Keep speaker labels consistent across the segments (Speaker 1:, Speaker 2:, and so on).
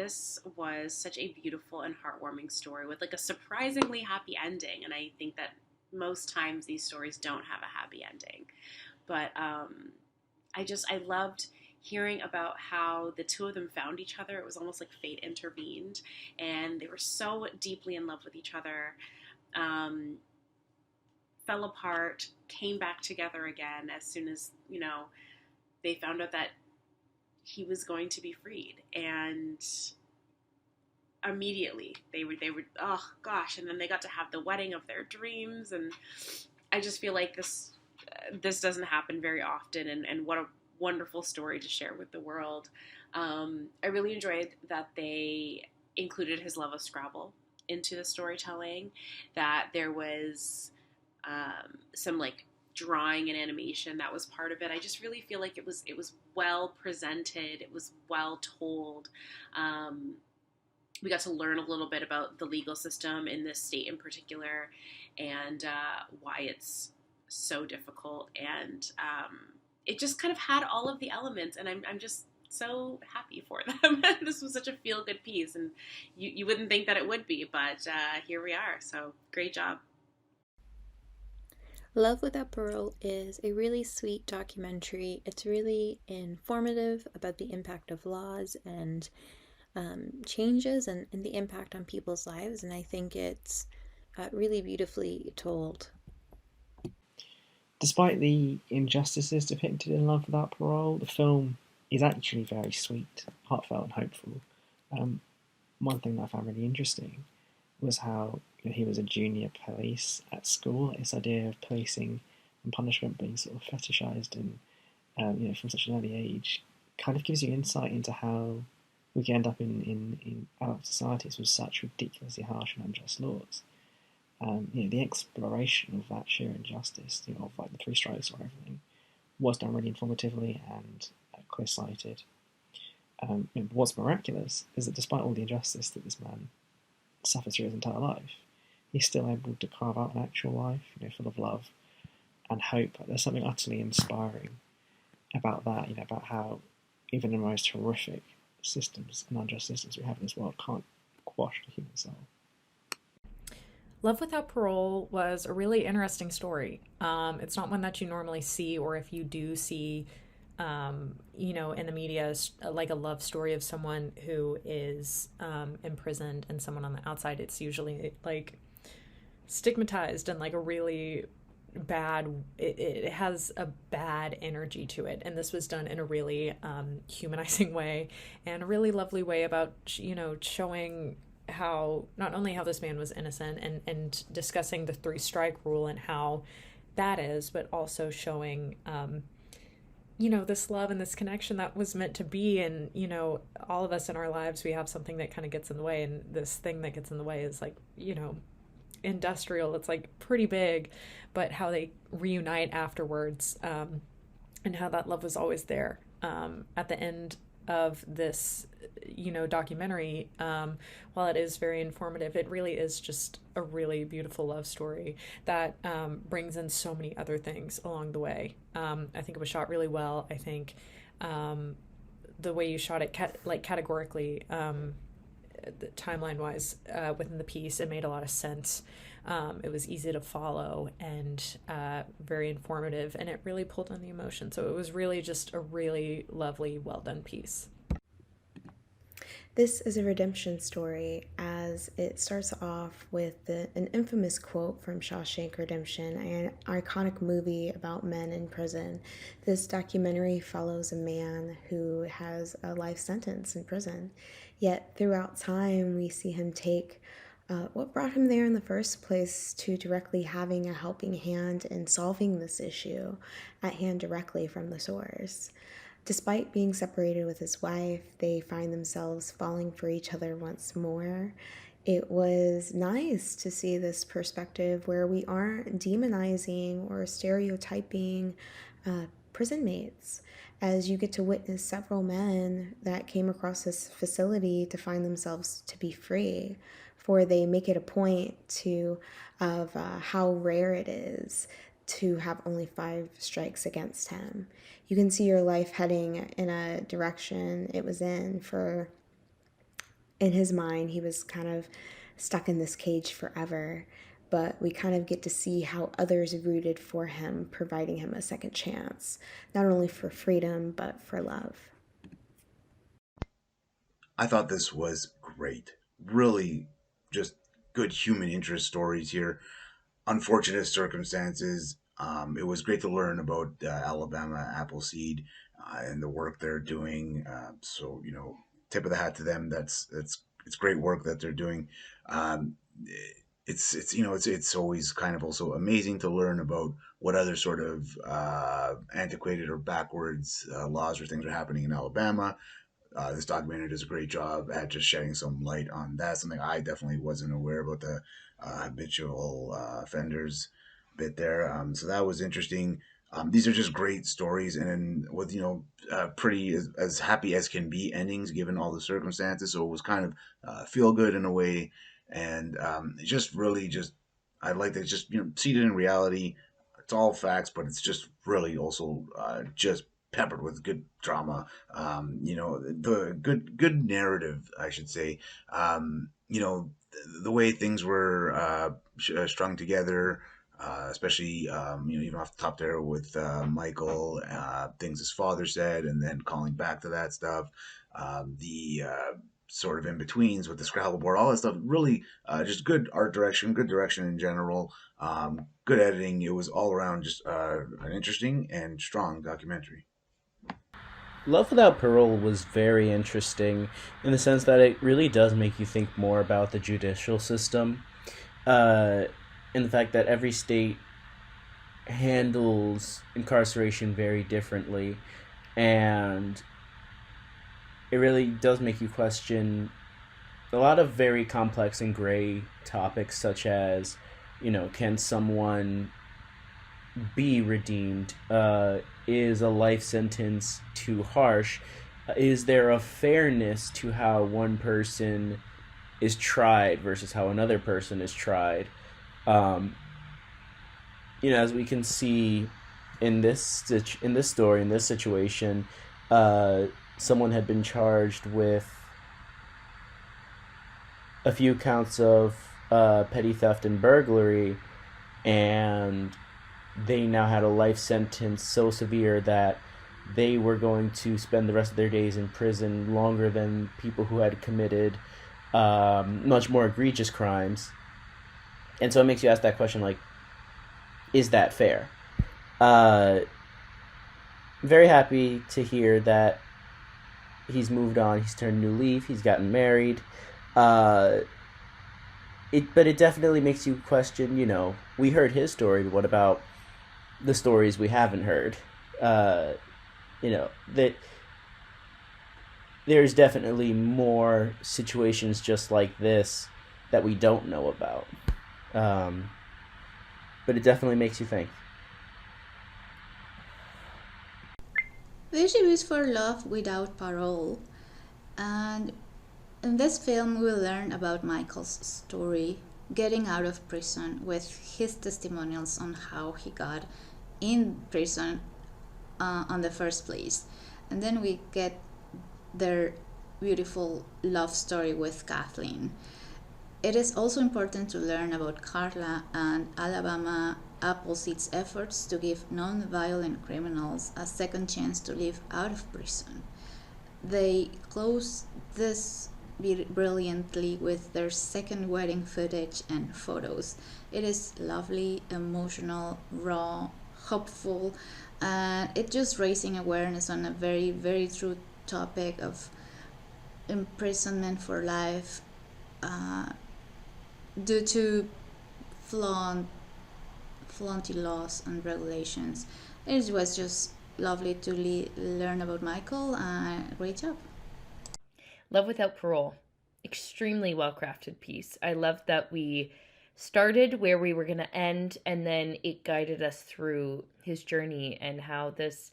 Speaker 1: this was such a beautiful and heartwarming story with like a surprisingly happy ending. And I think that most times these stories don't have a happy ending. But I loved hearing about how the two of them found each other. It was almost like fate intervened, and they were so deeply in love with each other. Um, Fell apart, came back together again as soon as they found out that he was going to be freed, and immediately they would oh gosh, and then they got to have the wedding of their dreams, and I just feel like this doesn't happen very often, and what a wonderful story to share with the world. I really enjoyed that they included his love of Scrabble into the storytelling, that there was some like drawing and animation that was part of it. I just really feel like it was well presented, it was well told. We got to learn a little bit about the legal system in this state in particular, and why it's so difficult. And it just kind of had all of the elements, and I'm just so happy for them. This was such a feel good piece, and you wouldn't think that it would be, but here we are. So great job.
Speaker 2: Love Without Parole is a really sweet documentary. It's really informative about the impact of laws and changes and the impact on people's lives, and I think it's really beautifully told.
Speaker 3: Despite the injustices depicted in Love Without Parole, the film is actually very sweet, heartfelt, and hopeful. Um, One thing that I found really interesting was how he was a junior police at school. This idea of policing and punishment being sort of fetishized and from such an early age kind of gives you insight into how we can end up in adult societies with such ridiculously harsh and unjust laws. The exploration of that sheer injustice, of like the three strikes or everything, was done really informatively and clear-sighted. What's miraculous is that despite all the injustice that this man suffers through his entire life, he's still able to carve out an actual life, full of love and hope. There's something utterly inspiring about that, about how even the most horrific systems and unjust systems we have in this world can't quash the human soul.
Speaker 4: Love Without Parole was a really interesting story. It's not one that you normally see, or if you do see, in the media, like a love story of someone who is imprisoned and someone on the outside. It's usually like stigmatized and like a really bad, it has a bad energy to it. And this was done in a really humanizing way and a really lovely way about, showing how not only how this man was innocent and discussing the three strike rule and how that is, but also showing this love and this connection that was meant to be. And all of us in our lives, we have something that kind of gets in the way, and this thing that gets in the way is like industrial. It's like pretty big, but how they reunite afterwards, and how that love was always there. At the end of this documentary, while it is very informative, it really is just a really beautiful love story that brings in so many other things along the way. I think it was shot really well. I think the way you shot it categorically, timeline wise, within the piece, it made a lot of sense. It was easy to follow and very informative, and it really pulled on the emotion. So it was really just a really lovely, well done piece.
Speaker 2: This is a redemption story, as it starts off with an infamous quote from Shawshank Redemption, an iconic movie about men in prison. This documentary follows a man who has a life sentence in prison, yet throughout time we see him take what brought him there in the first place to directly having a helping hand in solving this issue at hand directly from the source. Despite being separated with his wife, they find themselves falling for each other once more. It was nice to see this perspective where we aren't demonizing or stereotyping prison mates, as you get to witness several men that came across this facility to find themselves to be free, for they make it a point of how rare it is to have only 5 strikes against him. You can see your life heading in a direction it was in for In his mind, he was kind of stuck in this cage forever, but we kind of get to see how others rooted for him, providing him a second chance, not only for freedom, but for love.
Speaker 5: I thought this was great. Really, just good human interest stories here. Unfortunate circumstances. It was great to learn about Alabama Appleseed and the work they're doing. So tip of the hat to them. That's it's great work that they're doing. Um, it's always kind of also amazing to learn about what other sort of antiquated or backwards laws or things are happening in Alabama. This documentary does a great job at just shedding some light on that. Something I definitely wasn't aware about, the habitual offenders bit there. So that was interesting. These are just great stories, and with pretty as happy as can be endings given all the circumstances. So it was kind of feel good in a way, and it just really just I like that, just seated in reality. It's all facts, but it's just really also just peppered with good drama. The good narrative, I should say. The way things were strung together, especially even off the top there with Michael, things his father said, and then calling back to that stuff. The sort of in betweens with the Scrabble board, all that stuff. Really, just good art direction, good direction in general. Good editing. It was all around just an interesting and strong documentary.
Speaker 6: Love Without Parole was very interesting in the sense that it really does make you think more about the judicial system, uh, and the fact that every state handles incarceration very differently, and it really does make you question a lot of very complex and gray topics, such as, can someone be redeemed? Is a life sentence too harsh? Is there a fairness to how one person is tried versus how another person is tried? Um, as we can see in this story, in this situation, uh, someone had been charged with a few counts of petty theft and burglary, and they now had a life sentence so severe that they were going to spend the rest of their days in prison longer than people who had committed much more egregious crimes. And so it makes you ask that question, like, is that fair? Uh, Very happy to hear that he's moved on, he's turned a new leaf, he's gotten married. Uh, but it definitely makes you question, we heard his story, but what about the stories we haven't heard? Uh, that there's definitely more situations just like this that we don't know about. Um, but it definitely makes you think.
Speaker 7: This is for Love Without Parole, and in this film we learn about Michael's story getting out of prison with his testimonials on how he got in prison on the first place. And then we get their beautiful love story with Kathleen. It is also important to learn about Carla and Alabama Appleseed's efforts to give non-violent criminals a second chance to live out of prison. They close this brilliantly with their second wedding footage and photos. It is lovely, emotional, raw, hopeful, and it just raising awareness on a very, very true topic of imprisonment for life uh, due to flaunt, flaunty laws and regulations. It was just lovely to learn about Michael. Great job.
Speaker 8: Love Without Parole. Extremely well crafted piece. I loved that we started where we were going to end, and then it guided us through his journey and how this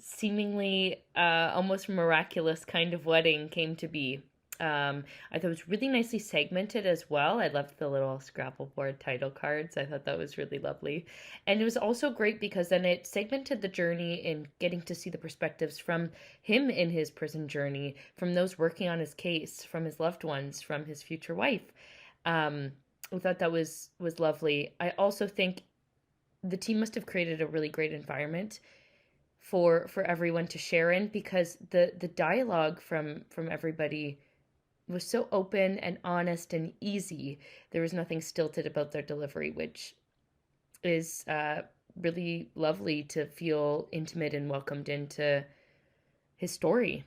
Speaker 8: seemingly almost miraculous kind of wedding came to be. I thought it was really nicely segmented as well. I loved the little Scrabble board title cards. I thought that was really lovely. And it was also great because then it segmented the journey in getting to see the perspectives from him in his prison journey, from those working on his case, from his loved ones, from his future wife. I thought that was lovely. I also think the team must have created a really great environment for everyone to share in, because the dialogue from everybody was so open and honest and easy. There was nothing stilted about their delivery, which is really lovely to feel intimate and welcomed into his story.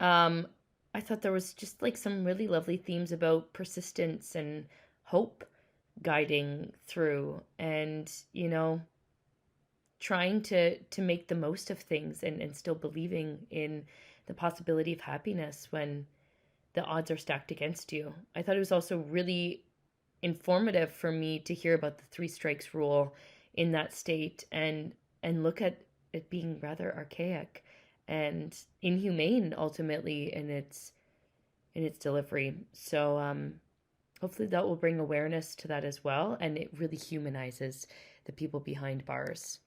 Speaker 8: I thought there was just like some really lovely themes about persistence and hope guiding through, and trying to make the most of things, and still believing in the possibility of happiness when the odds are stacked against you. I thought it was also really informative for me to hear about the 3 strikes rule in that state, and look at it being rather archaic and inhumane ultimately in its delivery. So hopefully that will bring awareness to that as well, and it really humanizes the people behind bars.